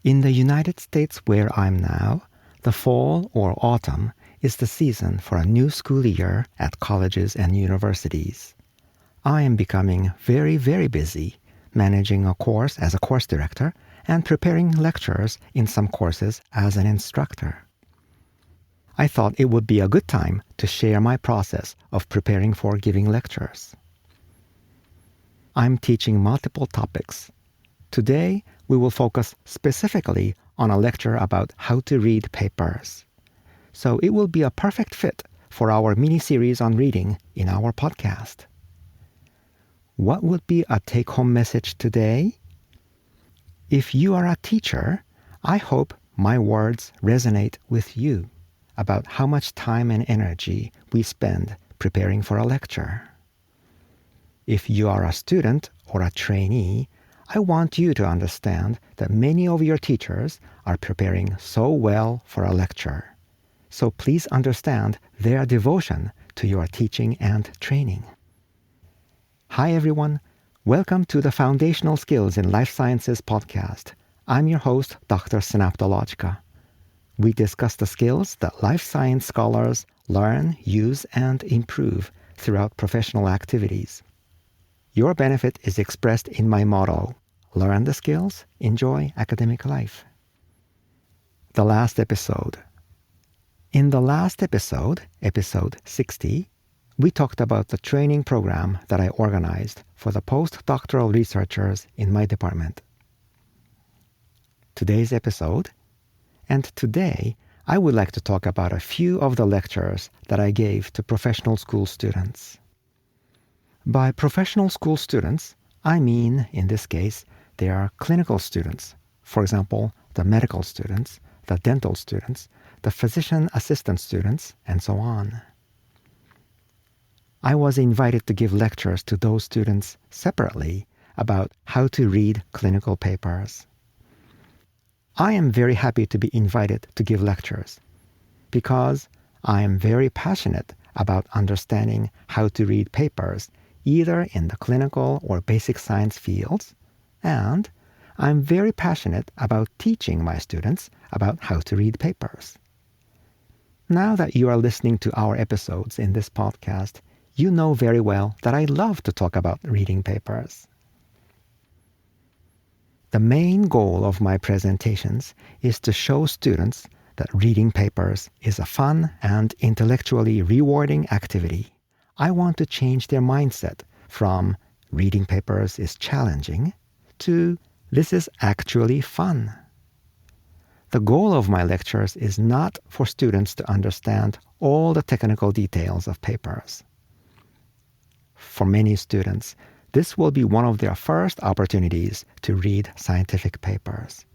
In the United States where I'm now, the fall or autumn is the season for a new school year at colleges and universities. I am becoming very, very busy managing a course as a course director and preparing lectures in some courses as an instructor. I thought it would be a good time to share my process of preparing for giving lectures. I'm teaching multiple topics. Today, we will focus specifically on a lecture about how to read papers. So it will be a perfect fit for our mini-series on reading in our podcast. What would be a take-home message today? If you are a teacher, I hope my words resonate with you about how much time and energy we spend preparing for a lecture. If you are a student or a trainee, I want you to understand that many of your teachers are preparing so well for a lecture. So please understand their devotion to your teaching and training. Hi everyone, welcome to the Foundational Skills in Life Sciences podcast. I'm your host, Dr. Synaptologica. We discuss the skills that life science scholars learn, use, and improve throughout professional activities. Your benefit is expressed in my motto, learn the skills, enjoy academic life. The last episode. In the last episode, episode 60, we talked about the training program that I organized for the postdoctoral researchers in my department. Today's episode, and today I would like to talk about a few of the lectures that I gave to professional school students. By professional school students, I mean, in this case, they are clinical students. For example, the medical students, the dental students, the physician assistant students, and so on. I was invited to give lectures to those students separately about how to read clinical papers. I am very happy to be invited to give lectures because I am very passionate about understanding how to read papers either in the clinical or basic science fields, and I'm very passionate about teaching my students about how to read papers. Now that you are listening to our episodes in this podcast, you know very well that I love to talk about reading papers. The main goal of my presentations is to show students that reading papers is a fun and intellectually rewarding activity. I want to change their mindset from reading papers is challenging to this is actually fun. The goal of my lectures is not for students to understand all the technical details of papers. For many students, this will be one of their first opportunities to read scientific papers.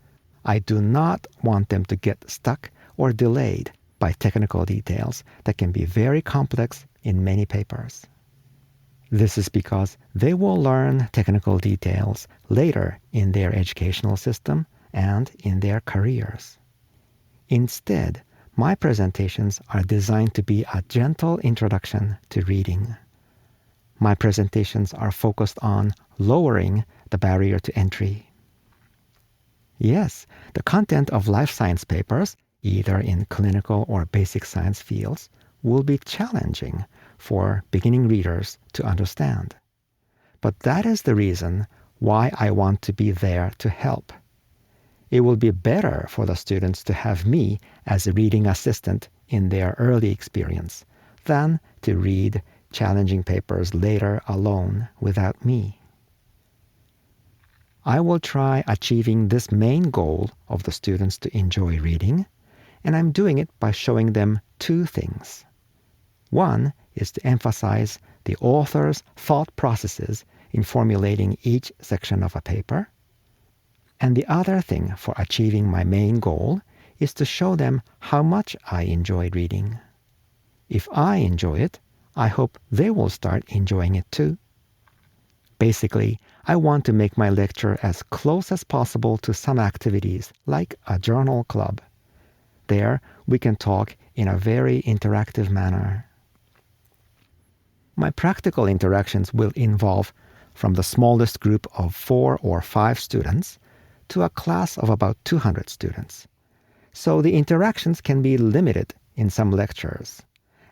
I do not want them to get stuck or delayed by technical details that can be very complex in many papers. This is because they will learn technical details later in their educational system and in their careers. Instead, my presentations are designed to be a gentle introduction to reading. My presentations are focused on lowering the barrier to entry. Yes, the content of life science papers, either in clinical or basic science fields, will be challenging for beginning readers to understand. But that is the reason why I want to be there to help. It will be better for the students to have me as a reading assistant in their early experience than to read challenging papers later alone without me. I will try achieving this main goal of the students to enjoy reading, and I'm doing it by showing them two things. One is to emphasize the author's thought processes in formulating each section of a paper, and the other thing for achieving my main goal is to show them how much I enjoy reading. If I enjoy it, I hope they will start enjoying it too. Basically, I want to make my lecture as close as possible to some activities like a journal club. There, we can talk in a very interactive manner. My practical interactions will involve from the smallest group of 4 or 5 students to a class of about 200 students. So the interactions can be limited in some lectures.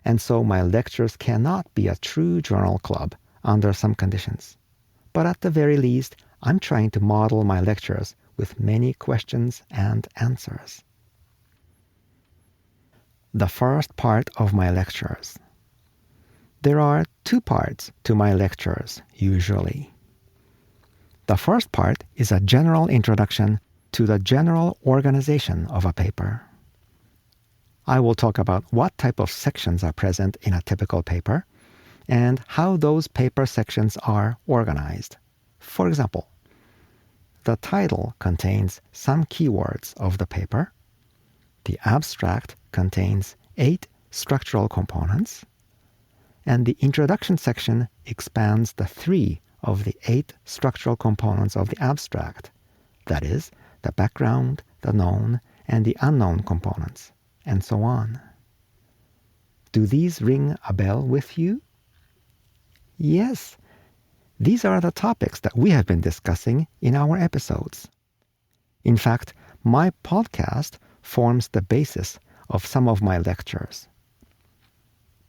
And so my lectures cannot be a true journal club under some conditions. But at the very least, I'm trying to model my lectures with many questions and answers. The first part of my lectures. There are two parts to my lectures, usually. The first part is a general introduction to the general organization of a paper. I will talk about what type of sections are present in a typical paper and how those paper sections are organized. For example, the title contains some keywords of the paper. The abstract contains 8 structural components, and the introduction section expands the 3 of the 8 structural components of the abstract. That is, the background, the known, and the unknown components, and so on. Do these ring a bell with you? Yes, these are the topics that we have been discussing in our episodes. In fact, my podcast forms the basis of some of my lectures.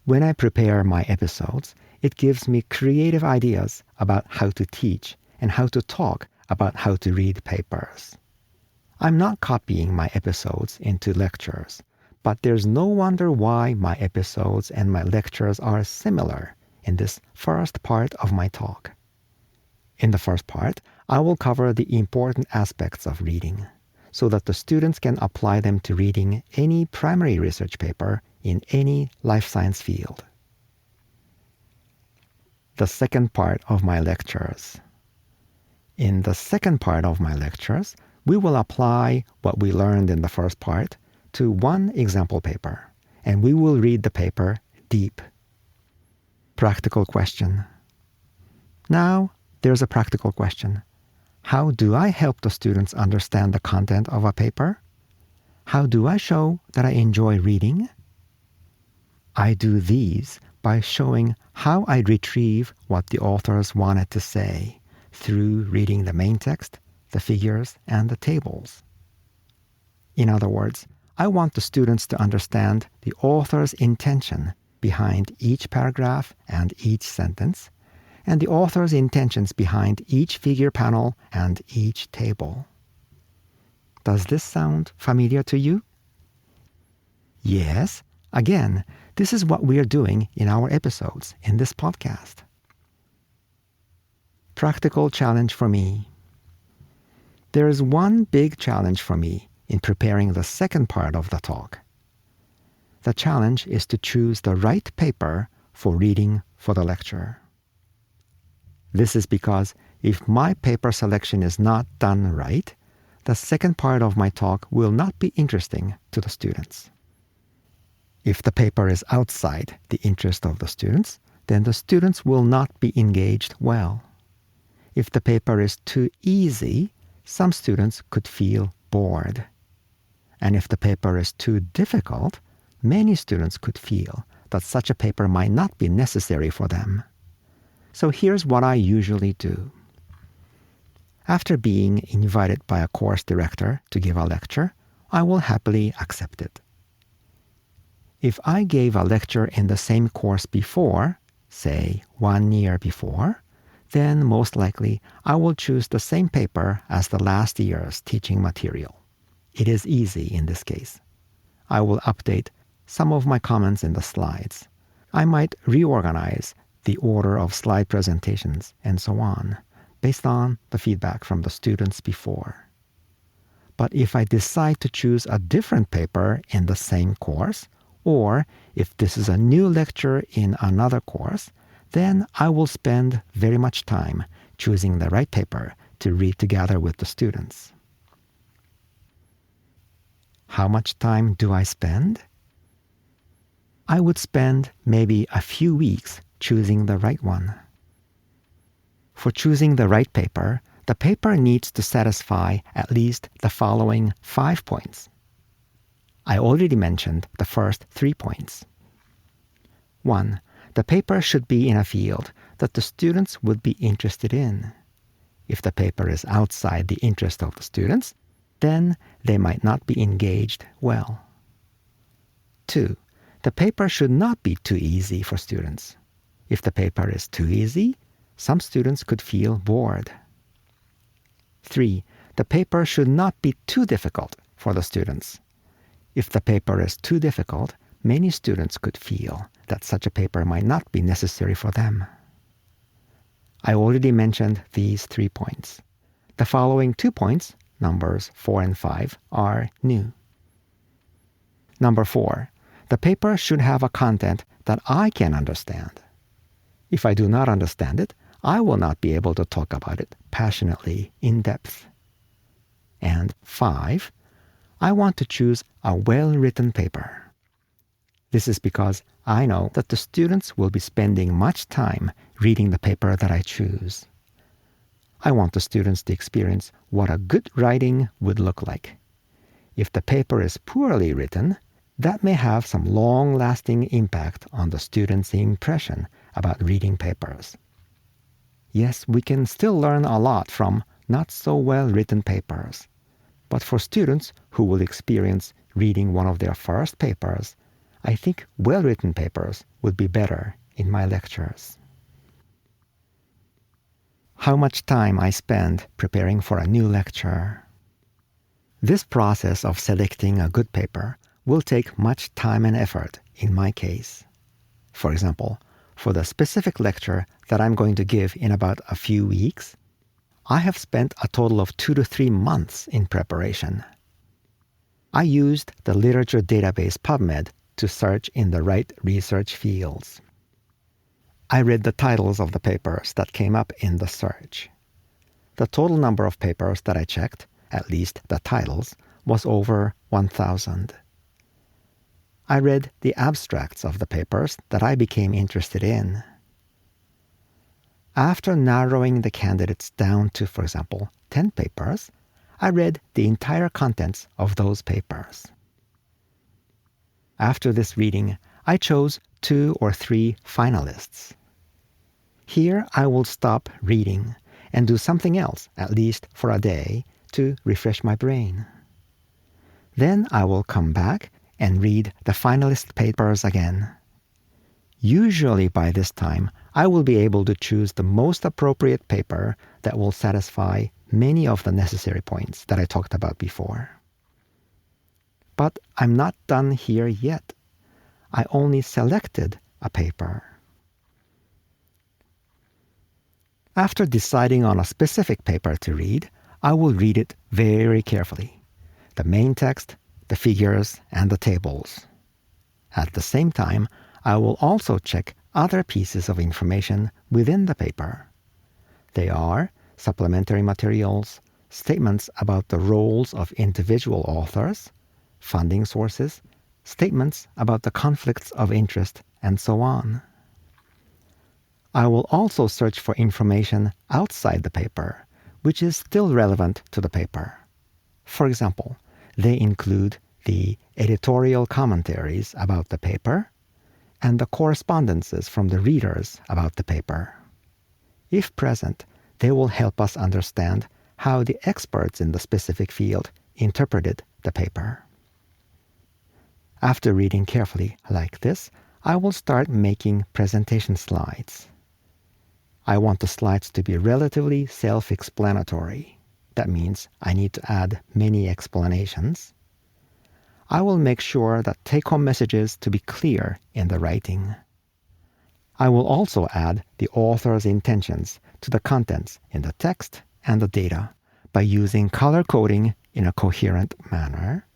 When I prepare my episodes, it gives me creative ideas about how to teach and how to talk about how to read papers. I'm not copying my episodes into lectures, but there's no wonder why my episodes and my lectures are similar in this first part of my talk. In the first part, I will cover the important aspects of reading, so that the students can apply them to reading any primary research paper in any life science field. The second part of my lectures. In the second part of my lectures, we will apply what we learned in the first part to one example paper, and we will read the paper deep. Practical question. Now, there's a practical question. How do I help the students understand the content of a paper? How do I show that I enjoy reading? I do these by showing how I retrieve what the authors wanted to say through reading the main text, the figures, and the tables. In other words, I want the students to understand the author's intention behind each paragraph and each sentence, and the author's intentions behind each figure panel and each table. Does this sound familiar to you? Yes. Again, this is what we are doing in our episodes in this podcast. Practical challenge for me. There is one big challenge for me in preparing the second part of the talk. The challenge is to choose the right paper for reading for the lecture. This is because if my paper selection is not done right, the second part of my talk will not be interesting to the students. If the paper is outside the interest of the students, then the students will not be engaged well. If the paper is too easy, some students could feel bored. And if the paper is too difficult, many students could feel that such a paper might not be necessary for them. So here's what I usually do. After being invited by a course director to give a lecture, I will happily accept it. If I gave a lecture in the same course before, say 1 year before, then most likely I will choose the same paper as the last year's teaching material. It is easy in this case. I will update some of my comments in the slides. I might reorganize the order of slide presentations and so on, based on the feedback from the students before. But if I decide to choose a different paper in the same course, or if this is a new lecture in another course, then I will spend very much time choosing the right paper to read together with the students. How much time do I spend? I would spend maybe a few weeks choosing the right one. For choosing the right paper, the paper needs to satisfy at least the following 5 points. I already mentioned the first 3 points. 1. The paper should be in a field that the students would be interested in. If the paper is outside the interest of the students, then they might not be engaged well. 2. The paper should not be too easy for students. If the paper is too easy, some students could feel bored. 3. The paper should not be too difficult for the students. If the paper is too difficult, many students could feel that such a paper might not be necessary for them. I already mentioned these 3 points. The following 2 points, numbers 4 and 5, are new. Number 4, the paper should have a content that I can understand. If I do not understand it, I will not be able to talk about it passionately in depth. And 5, I want to choose a well-written paper. This is because I know that the students will be spending much time reading the paper that I choose. I want the students to experience what a good writing would look like. If the paper is poorly written, that may have some long-lasting impact on the students' impression about reading papers. Yes, we can still learn a lot from not so well-written papers. But for students who will experience reading one of their first papers, I think well-written papers would be better in my lectures. How much time I spend preparing for a new lecture. This process of selecting a good paper will take much time and effort in my case. For example, for the specific lecture that I'm going to give in about a few weeks, I have spent a total of 2 to 3 months in preparation. I used the literature database PubMed to search in the right research fields. I read the titles of the papers that came up in the search. The total number of papers that I checked, at least the titles, was over 1,000. I read the abstracts of the papers that I became interested in. After narrowing the candidates down to, for example, 10 papers, I read the entire contents of those papers. After this reading, I chose 2 or 3 finalists. Here I will stop reading and do something else, at least for a day, to refresh my brain. Then I will come back and read the finalist papers again. Usually by this time, I will be able to choose the most appropriate paper that will satisfy many of the necessary points that I talked about before. But I'm not done here yet. I only selected a paper. After deciding on a specific paper to read, I will read it very carefully. The main text, the figures, and the tables. At the same time, I will also check other pieces of information within the paper. They are supplementary materials, statements about the roles of individual authors, funding sources, statements about the conflicts of interest, and so on. I will also search for information outside the paper, which is still relevant to the paper. For example, they include the editorial commentaries about the paper and the correspondences from the readers about the paper. If present, they will help us understand how the experts in the specific field interpreted the paper. After reading carefully like this, I will start making presentation slides. I want the slides to be relatively self-explanatory. That means I need to add many explanations. I will make sure that take-home messages to be clear in the writing. I will also add the author's intentions to the contents in the text and the data by using color coding in a coherent manner.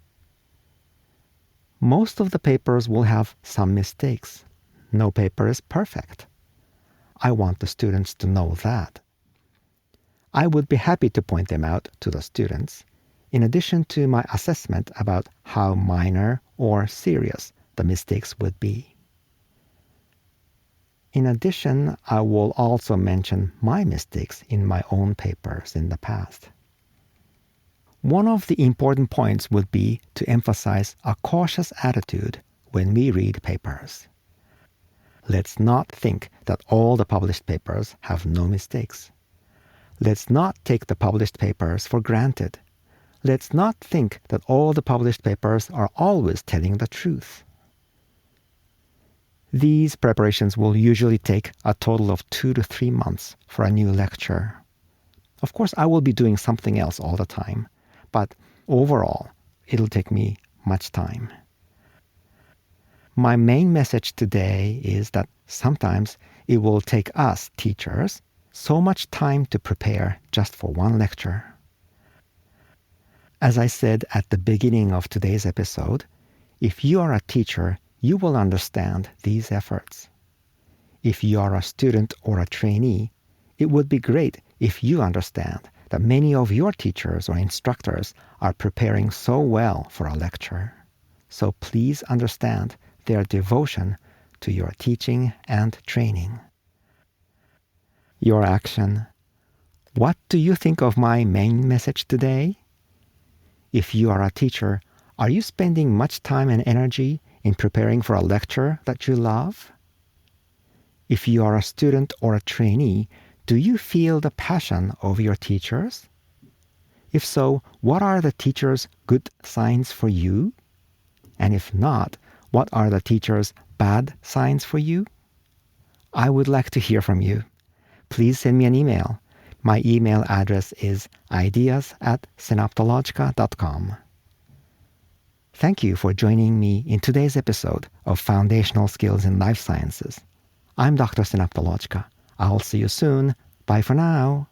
Most of the papers will have some mistakes. No paper is perfect. I want the students to know that. I would be happy to point them out to the students, in addition to my assessment about how minor or serious the mistakes would be. In addition, I will also mention my mistakes in my own papers in the past. One of the important points would be to emphasize a cautious attitude when we read papers. Let's not think that all the published papers have no mistakes. Let's not take the published papers for granted. Let's not think that all the published papers are always telling the truth. These preparations will usually take a total of 2 to 3 months for a new lecture. Of course, I will be doing something else all the time, but overall, it'll take me much time. My main message today is that sometimes it will take us teachers so much time to prepare just for one lecture. As I said at the beginning of today's episode, if you are a teacher, you will understand these efforts. If you are a student or a trainee, it would be great if you understand that many of your teachers or instructors are preparing so well for a lecture. So please understand their devotion to your teaching and training. Your action. What do you think of my main message today? If you are a teacher, are you spending much time and energy in preparing for a lecture that you love? If you are a student or a trainee, do you feel the passion of your teachers? If so, what are the teachers' good signs for you? And if not, what are the teachers' bad signs for you? I would like to hear from you. Please send me an email. My email address is ideas@synaptologica.com. Thank you for joining me in today's episode of Foundational Skills in Life Sciences. I'm Dr. Synaptologica. I'll see you soon. Bye for now.